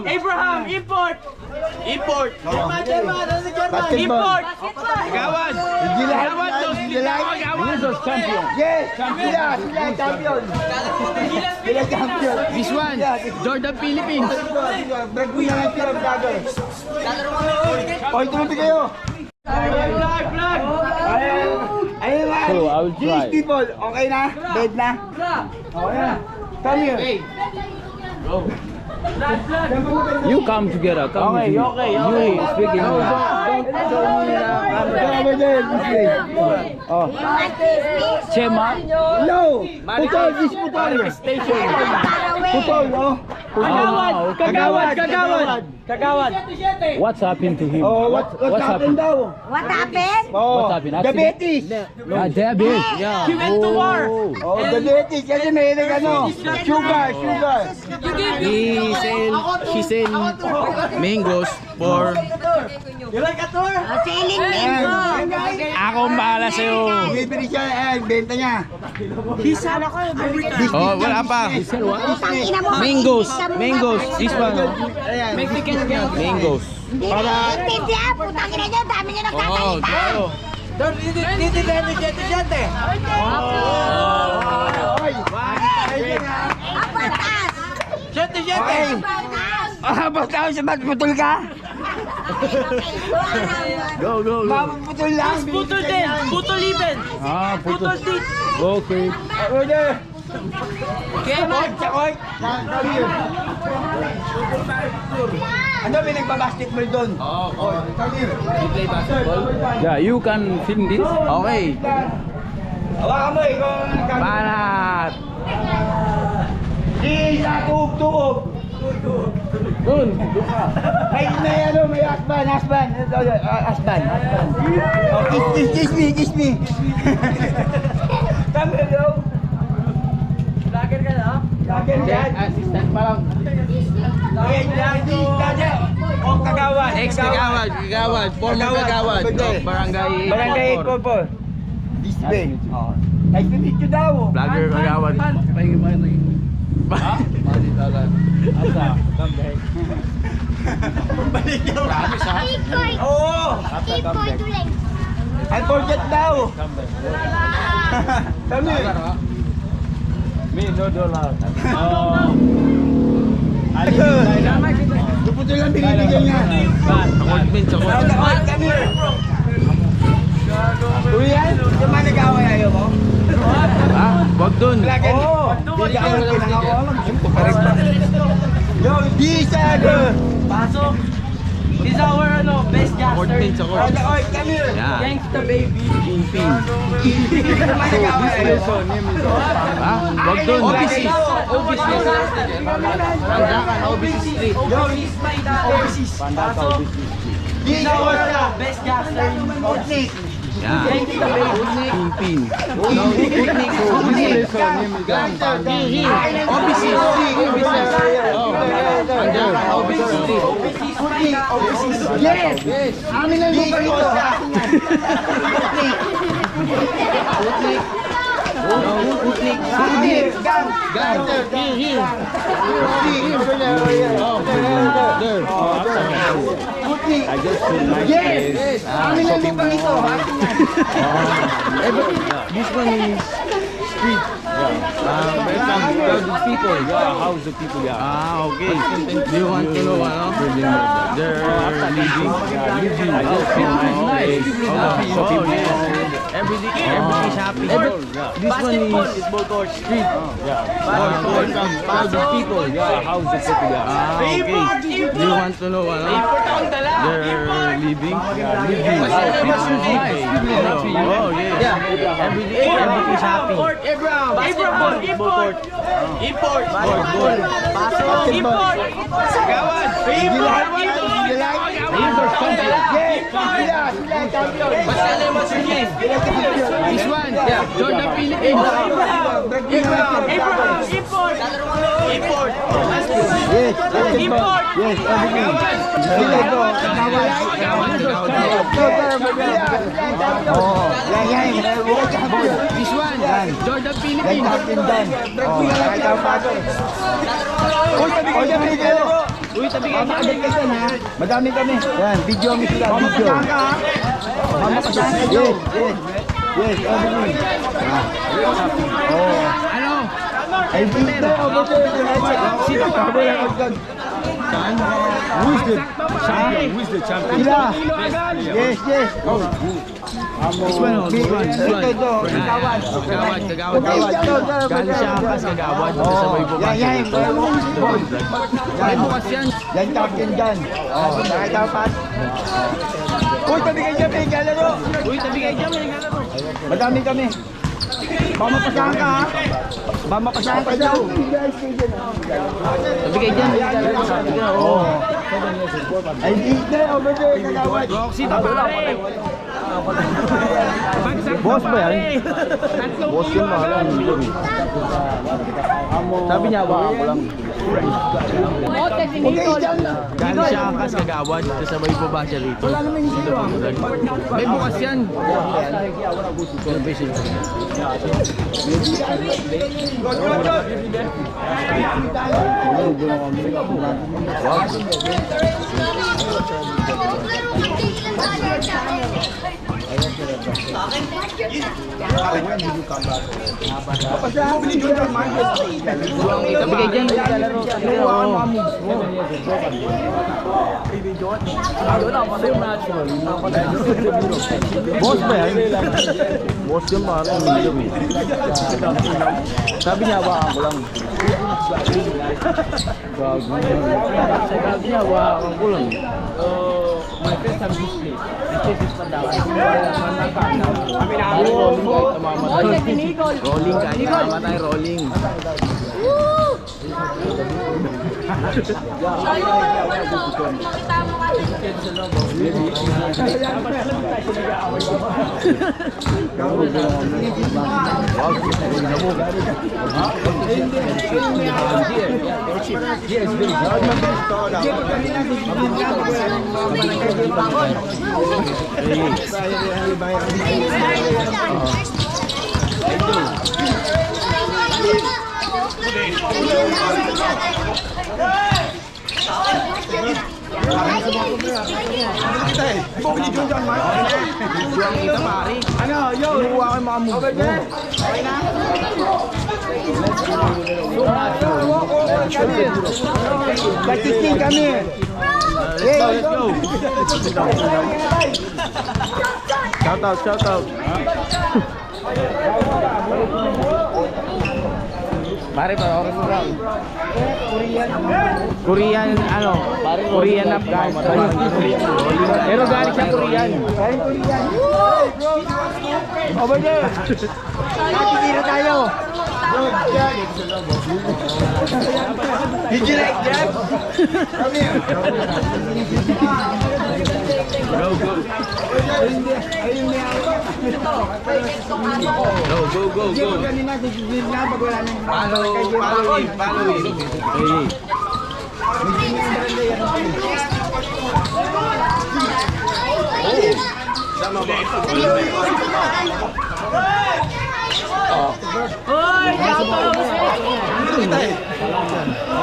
Abraham, import. Import. German. Import. Gawad. Gawad dos. Gawad champion. Yes, sila champion. Sila champion. This one, Jordan Philippines. Brag mo na lang sila vlogger. Oy, tumuti kayo. Flag. Ayun nga. So, I will try. These people, okay na? Bed na? Okay na. Come here. You come together. Come with me. You speak English. Don't show me na camera. Over there, this way. Oh. Chema. No! Putol, this putol. Station. Putol, oh. Kagawad. What's happened to him? Oh, what's happened daw? What happened? Oh, What happened? diabetes. Diabetes. Yeah. He went to war. Oh, diabetes. Kasi may ano, sugar. He sell mangoes for... Selling mango. Akong bahala sa'yo. Bibili siya, benta niya. Oh, wala pa. Tangina mo. Mangoes. This one. Ayan. Mangoes. Hindi ah, putang ina niya, dami niya Oh, nagkakalitan. Oy. Apatas. Okay. Basta ako sa putol ka. Go. Mapuputol lang. Putol din. Putol even. Ah, Putol din. Okay. Order. Kemot. Chakoy. Ano, may nagpa-basketball doon? Oo. Play basketball? Yeah, you can film this. Okay. Hawakan mo, ikaw ang nagkakaroon. Banat. Isa, tuog. Dun. May husband. Oh, kiss me. Come here, bro. Vlogger ka na? Vlogger yan. Assistant pa lang. Oh, kagawad. Kagawad. Former kagawad. Barangay Popo. This way. Oh. Nice to meet you daw. Vlogger kagawad. Ikoy. Oo. Ikoy tuloy. I forget daw. Kami. Me no dollar. Duputol lang binibigyan niya. Ay, kami. Uyan, yung mga nag-away ayaw mo? Wag dun. Yo, Bisag! Pasok. This is our best Fourteen gaster. sa court. Oy, come here! Yeah. Gangsta baby. Kingpin. Yung mga nag-away ayaw mo? Wag dun. OBC. Pandakan, OBC Street. Yo, he's my overseas. Pasok. This is our best gaster in Putnik. Yeah. Gangsta baby. Kingpin. No, Putnik. OBC. Pandakan, OBC Street. Yes! Amin lang lupa ito. Putnik. Here, gang! Here. There. Putnik! I just feel nice. Yes! Amin lang lupa ito. This one is street. Welcome crowded people. Yeah, how's the people? Yeah. Ah, okay. Do you want to know they're living? I just feel nice. Everybody's happy. This one is street. Welcome crowded people. Yeah, how's the people? Yeah. Ah, okay. Do you want to know they're living? Oh, yeah. Everybody's happy. Import. Pasok. Import. Gawad. What's your name? This one, yeah, Jordan Philippines. Abraham. Import. Yes, Import. yes, everything. Sila ito. Oh, yan. This one, Jordan Philippines. Yan, captain Dan. Oh, kahit ang bago. Uy, tabi kayo. Uy, tabi kayo dyan. Agad kayo ha. Madami kami. Yan, video kami sila. Video. Mamapasahan ka. Yes, yes. Yes, everything. Oh. Ano? Ay, dito. Over there. Sino ka? Who's the champion? Who's the champion? Sila. Yes, yes. Oh. This one, oh, this one. Kagawad. Kagawad. Galing siya angkas, kagawad. Sabay po kasi. Yan. Ay, bukas yan. Yan, captain dyan. Oh, nakadapat. Uy, tabi kayo dyan, may galaro. Uy, tabi kayo dyan. May galaro. Madami kami. Mamapasahan ka ha. Mamapasahan ka dyan. Tabi kayo dyan. Oh. Ay, dito. Over there, kagawad. Roxy, tabi pare. Boss ba yan? Boss yun ba? Sabi niya, baka ko lang. Galing siya angkas, kagawad. Sabay po ba siya rito? Wala naman yung silo. May bukas yan. Tabi kayo dyan. Boss ba yan? Boss yun ba? Sabi niya, baka ko lang. Sabi niya, baka ko lang. My first time display. Rolling kahit mamatay, rolling. Ano, yo! Inuwa ko yung mga move. Okay na? Practicing kami. Let's go. Shout out. Pare, oras mo lang. Korean, ano? Korean Afghan. Pero galing siya Korean. Over there. Nakikira tayo. Did you like that? Come here. Go. Kanina, sisisir na pag wala nang Follow him. Hey. Sama ba?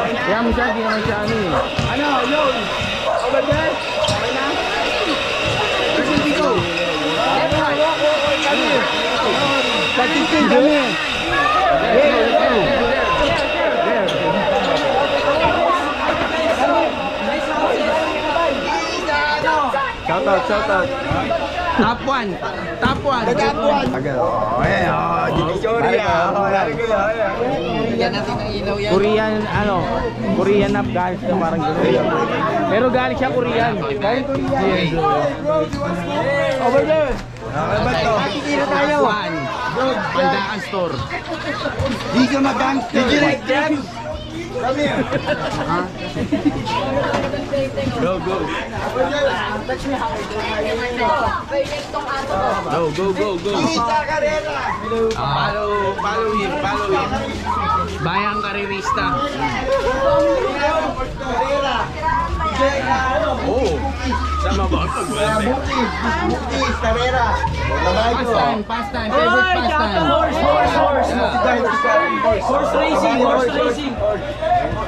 Kaya mo siya, di naman siya ano eh. Ano, yo! Over there? Okay na? Listen, Pico. Practicing kami. Shout out. Top 1. Nag-apuan. Ayan, Divisoria. Korean, Korean Afghan, parang gano'n. Pero galing siya Korean. Galing Korea. Over there. Nakikira tayo. Pandaan store. Di ka mag-gangster. Did you like that? Come here. Go. Kita Carrera. Follow him. Bayang karerista. Carrera. Oh. Sama ba? Bukis, Carrera. Pastime. Favorite pastime. Horse racing.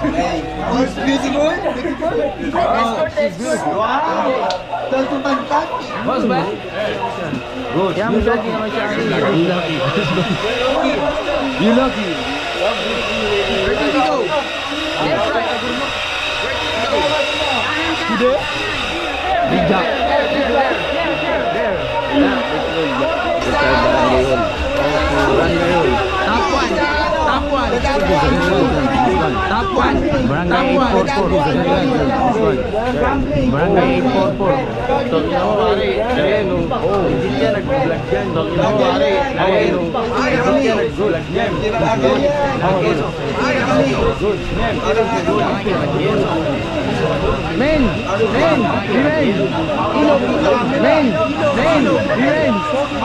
It's beautiful. Wow. Don't you fantastic? Boss ba? Good. Yan, may lagi naman siya. You lucky. Where did he go? Left, right. Today? Big jack. Top one. Top one. Top one. Barangay 844. Barangay 844. Tokyo mo, pare. Ayan, oh. Hindi niya nag-vlog yan. Tokyo mo, pare. Ayan, oh. Hindi niya nag-vlog yan. Good. Men! Ilog! Men!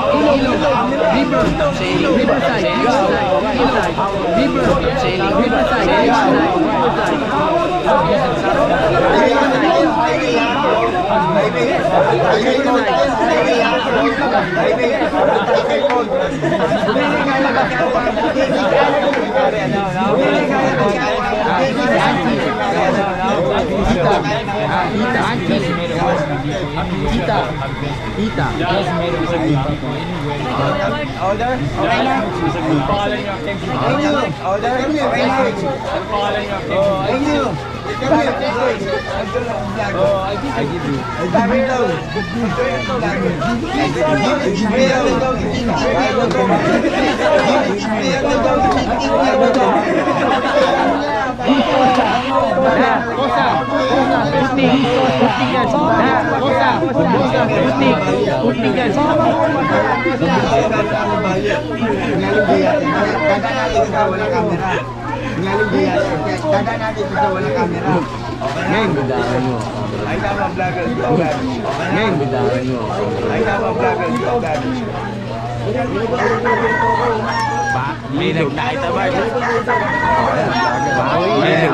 Ilog! Riverside! Kita. Order? Okay na? Order? Okay na? Thank you. I give you. Ngayon, bidahan nyo. Ay, tama vlogger. Ngayon, bidahan nyo. Ay, tama vlogger. May nagkakita ba? May nagkakita ba?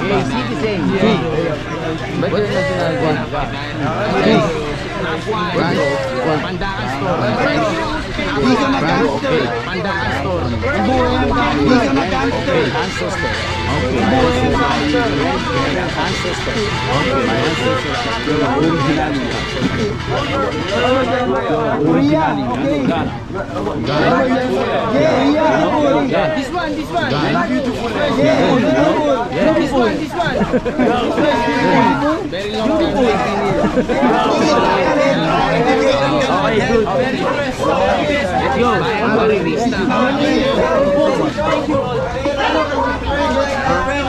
Sorry Citizen. Ba't yung national Pandakan Store. Pandakan Store. Ancestor. Ancestor. This one. Very long time. Okay, good. Let's go. Barista.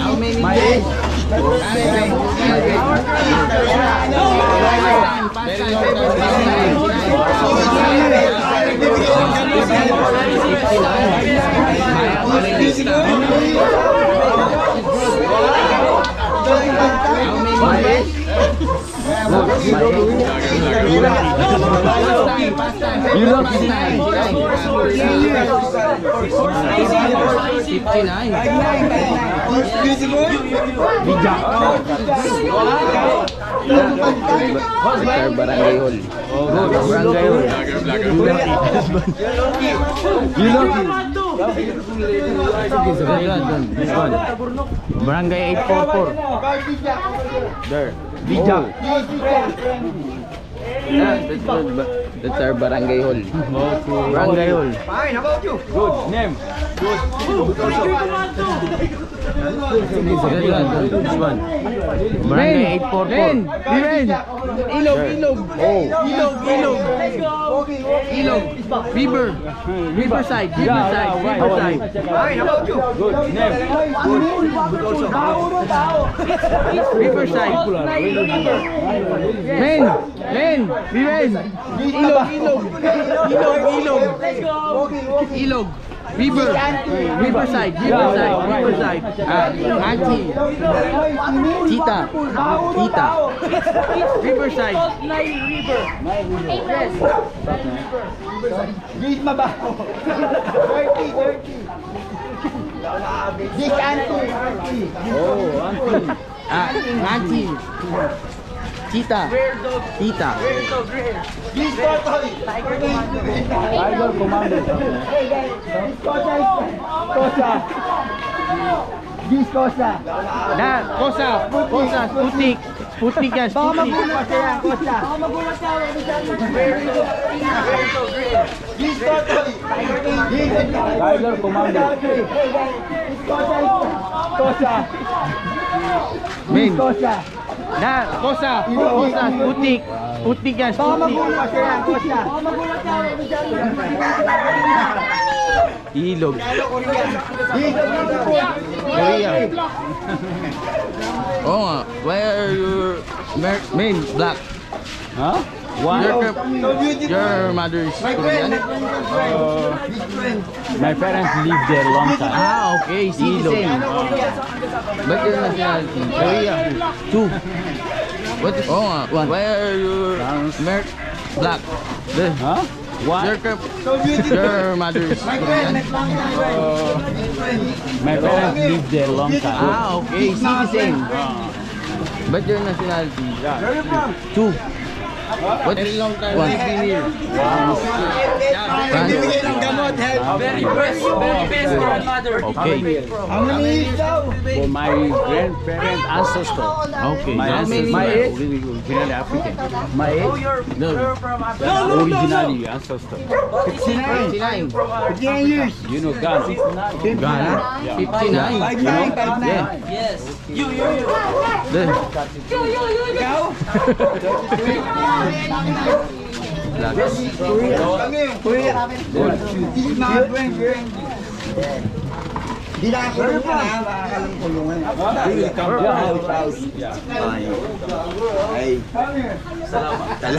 How many days? You look 59. Barangay Hall. Barangay Hall. You lucky. Barangay 844. There. Bijak. That's our Barangay Hall. Barangay Hall. Fine, how about you? Good. Name. Good. This one. Barangay 844. Ilog. Oh. Ilog. Riverside. Fine, how about you? Good. Name. Good also. Riverside. Men. Ilog. Riverside. Auntie. Tita. Riverside. Gate mabaho. Dirty. Gate auntie. Oh, auntie. Auntie. Cheetah. Rare dog. Cheetah. Rare dog, rare. Tiger Commander. Tiger Commander. Kosa. Na, Kosa. Kosa. Sputnik. Sputnik yan. Sputnik. Rare dog. Rare dog, rare. Tiger Commander. Main. Na, Kosa. Kosa. Sputnik. Sputnik yan. Sputnik. Ilog. Korea. Oh nga. Where are your main black? Huh? Your mother is Korean? My parents lived there long time. Ah, okay. Citizen. But your nationality? Korea. Two. What? Oh nga. One. Where are your black? Huh? What? Your mother is Korean? My parents lived there long time. Ah, okay. Citizen. But your nationality? Two. What? Very long time. One. Very best grandmother. Okay. For my grandparent ancestor. Okay. My ancestor, My age? originally African. My Oh, age, you're from Africa. originally ancestor. 59. You know Ghana. Ghana? 59. Yeah. Yes. You. Then.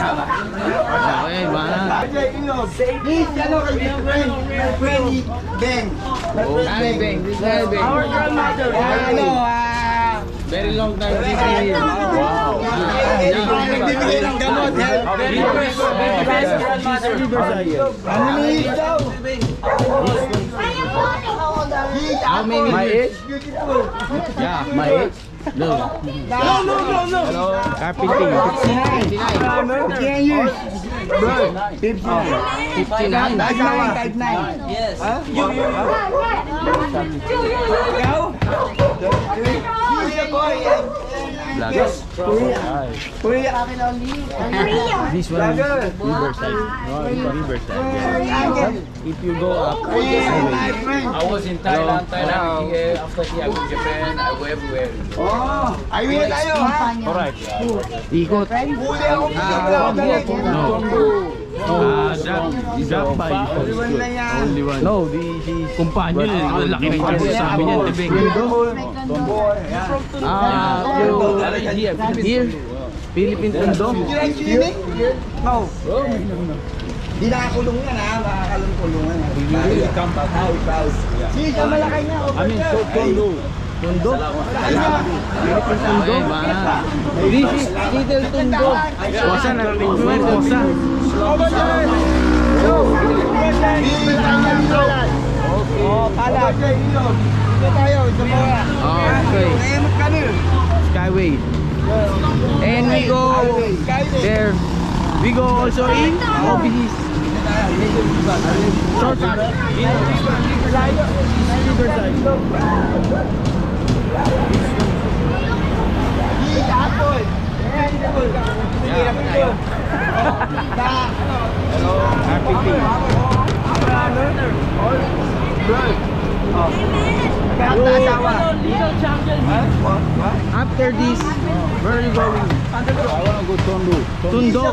Okay, mana? Our grandmother. Very long time living here. Wow. Very best grandmother. How many? My age? Yeah, my age? No. No. Carpentry. 59. Yes. You. This one is Riverside. Riverside. Yeah. If you go up, I was in Thailand, here. After here, I go to Japan. I go everywhere. alright. Ikot. Drop by. Only one. No, his companion. Laki ng chance sa amin yan. Tibig. Here. Philippine Tondo. Di nakakulong yan ha, makakalong kulungan. Sige, malakay niya. I mean, Tondo. Tondo? Philippine Tondo? This is Little Tondo. Kosa na rin. Kosa. Pala. Ito tayo, ito mo. Okay. Emot ka nyo. Skyway. And we go there. We go also in Obilis. Shortcut. After this, where are you going? I want to go Tondo. Tundo.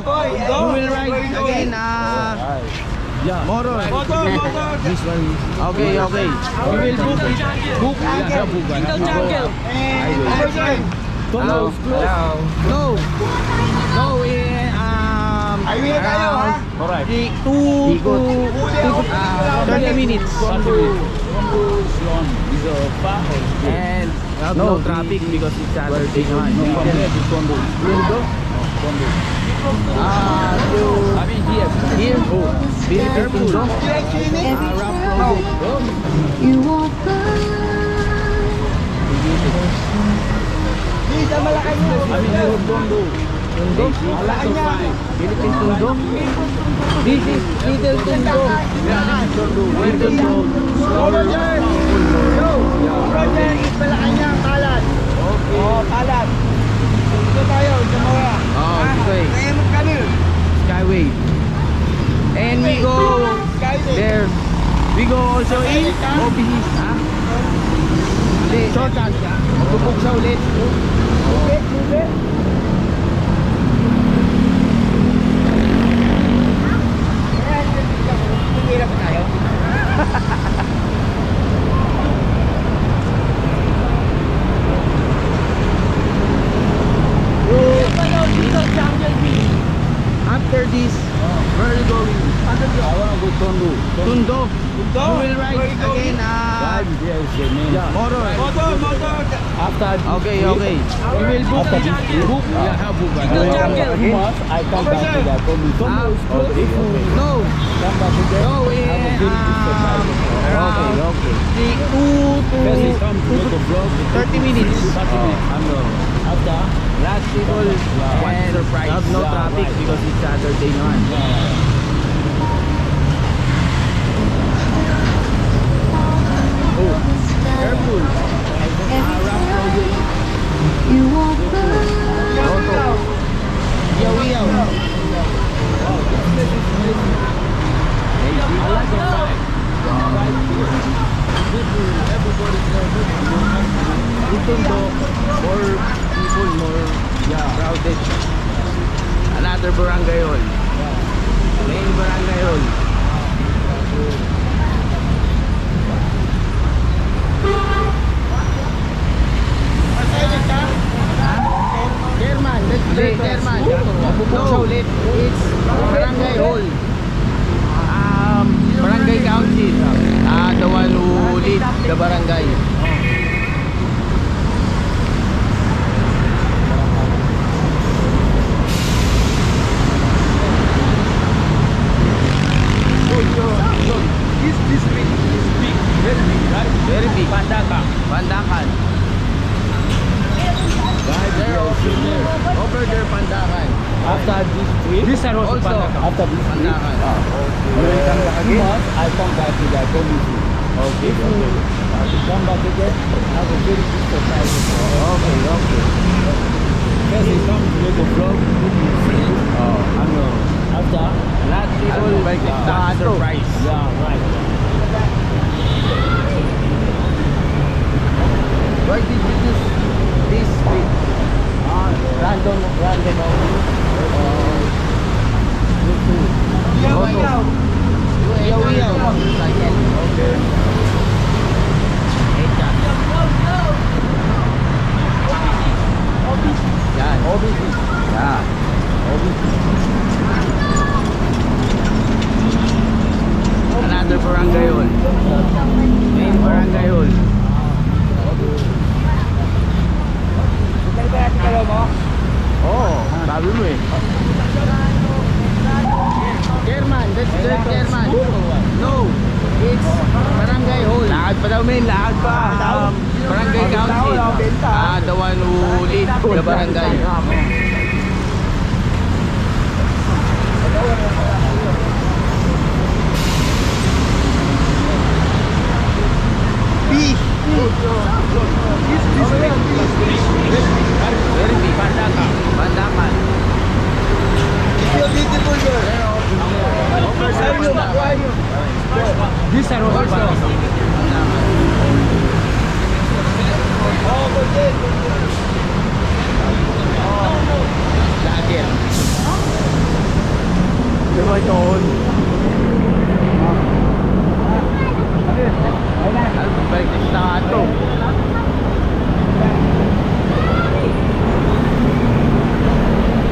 You will ride again. Yeah. Motor. This one. Okay. We will book. Yeah, Bugan. Little jungle. Tondo. No. Alright. 30 minutes. Tondo is a far or And no traffic because it's Saturday naman. from here to Tondo. Tondo. I mean here. Here, Philippine Tondo. Rough road. You walk Di sa malakay niya. I mean here Tondo. Tundo? Alaan niya. Philippine Tundo? This is Little Tundo. Little Tundo. Roger! Yo! Roger, ipalakan niya ang kalat. Okay. Oo, kalat. Dito tayo, Zamora. Oh, okay. Kaya mo kami. Skyway. And we go there. We go also in Mobilis. Ha? Hindi. Shortcut. Magpupog siya ulit. Lubit, lubit. Hirap tayo. After this, where are you going? I want to go Tondo. Tundo. You will ride again. There is the name. Motor. After this Okay, trip, okay. You will book. After this trip, Yeah, have book. after 2 months, I come back to that Tondo. Tondo is close. If you No. come back to there, No, have a very good surprise. okay, okay. 2 First to is come to make a vlog. 30 minutes. 30 minutes. After, Last people, one And surprise. Have no yeah, traffic right. because it's Saturday naman. Careful. Auto. Yaw-yaw. Itundo, more people, more crowded. Another barangay hall. Main barangay hall. Chairman, let's play chairman. Mabubog siya ulit. It's barangay hall. Barangay council. The one who lead the barangay. This district is big, very big, right? Very big. Pandakan. Pandakan. Right There, over there, Pandakan. After this trip, This are also Also, Pandakan. after this trip, Pandakan. you will come back again. 2 months, I come back to that Tondo. Okay, If you come back again, have a very good surprise. Okay, okay. First is come to make a vlog. And after, Lahat people like the surprise. yeah, right. Why did you choose this street? Random Yaw-yaw. Yaw-yaw. Motorcycle. Okay. Yan. OBC. Yeah. Another barangay hall. Main barangay hall. Oh, sabi mo eh. Chairman, that's the chairman. No, it's barangay hall. Lakad pa daw, men. Lakad pa. Barangay council. The one who lead the barangay. Very big. Pandakan. Pandakan. Beautiful girl. This are also Pandakan. Oh, good. Lager. Diba ito? Ano ba yung na ito?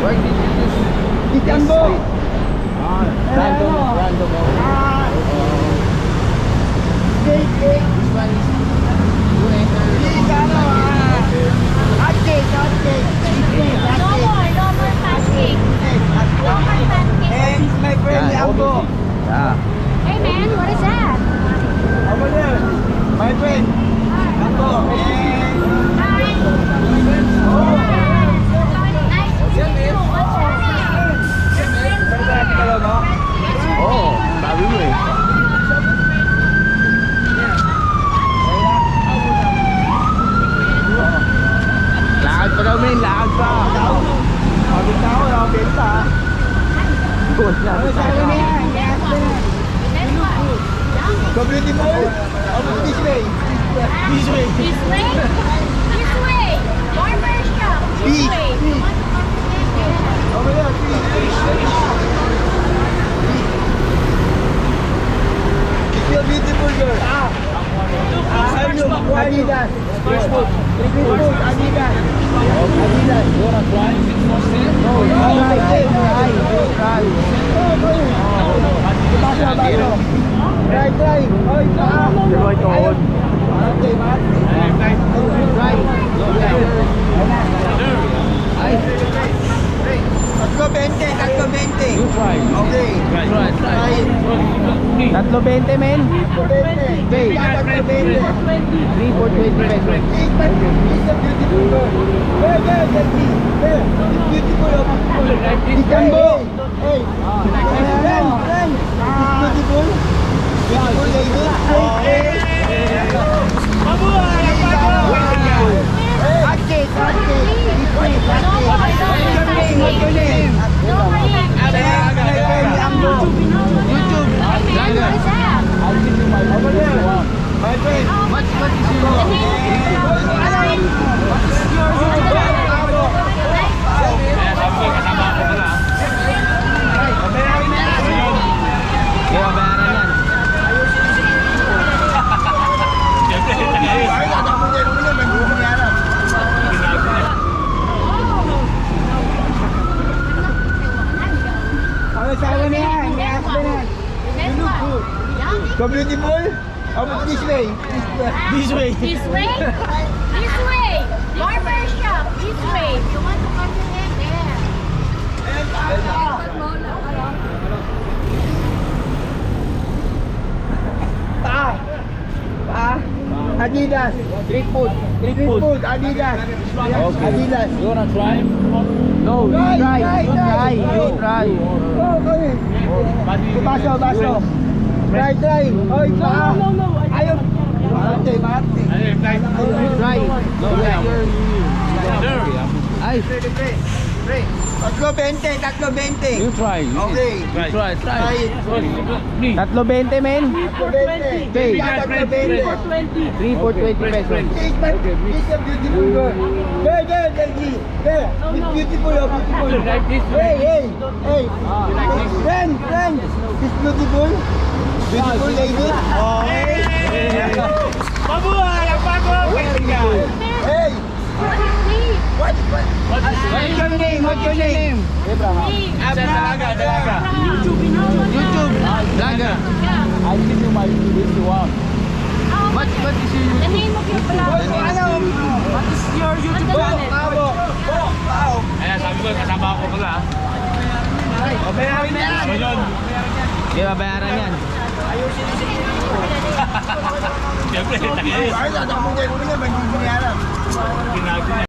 Why did you choose this Itambo. street? Random. Cake. This one is to enter. Hot cake. No more pancake. No more pancake. And my friend Yeah, Ambo. beautiful. This way. This way. This way? This way. Barber shop. This way. Over there, It's your beautiful girl. Adidas. Street food, Adidas. Adidas. You wanna try? No, try. Oy, Tatlo 20. You try. Okay. Try. Tatlo 20 men. Okay. 3 for 20 pesos. It's a beautiful girl. There, there. It's beautiful. It's Jumbo. Hey. Friend. It's beautiful. Beautiful lady. So beautiful. How about this way? This way. This way? This way. Barber shop. This way. You want to come to them? There. Adidas. Street food. Street food. Adidas. Okay. Adidas. You wanna try? No, you try. You try. Baso. Try. Oy, no. Ayaw. Mate. You try. No, Ay, Tatlo 20. you try. Okay. Try. Try it. Tatlo 20 men. Tatlo 20. Okay. Tatlo 20. 3 for 20 pesos. It's a beautiful girl. There. There. It's beautiful. Hey. Friend. It's beautiful. Beautiful lady. Hey. What's your name? Dalaga. YouTube. Vlogger. I'll give you my if you want. What is your The YouTube? name of your vlog. What is your YouTube channel? Ayan, sabi ko, kasama ako pala. Ano yun? Hindi babayaran yan. Siyempre, tayo. Ay, ako mo ngayon, magiging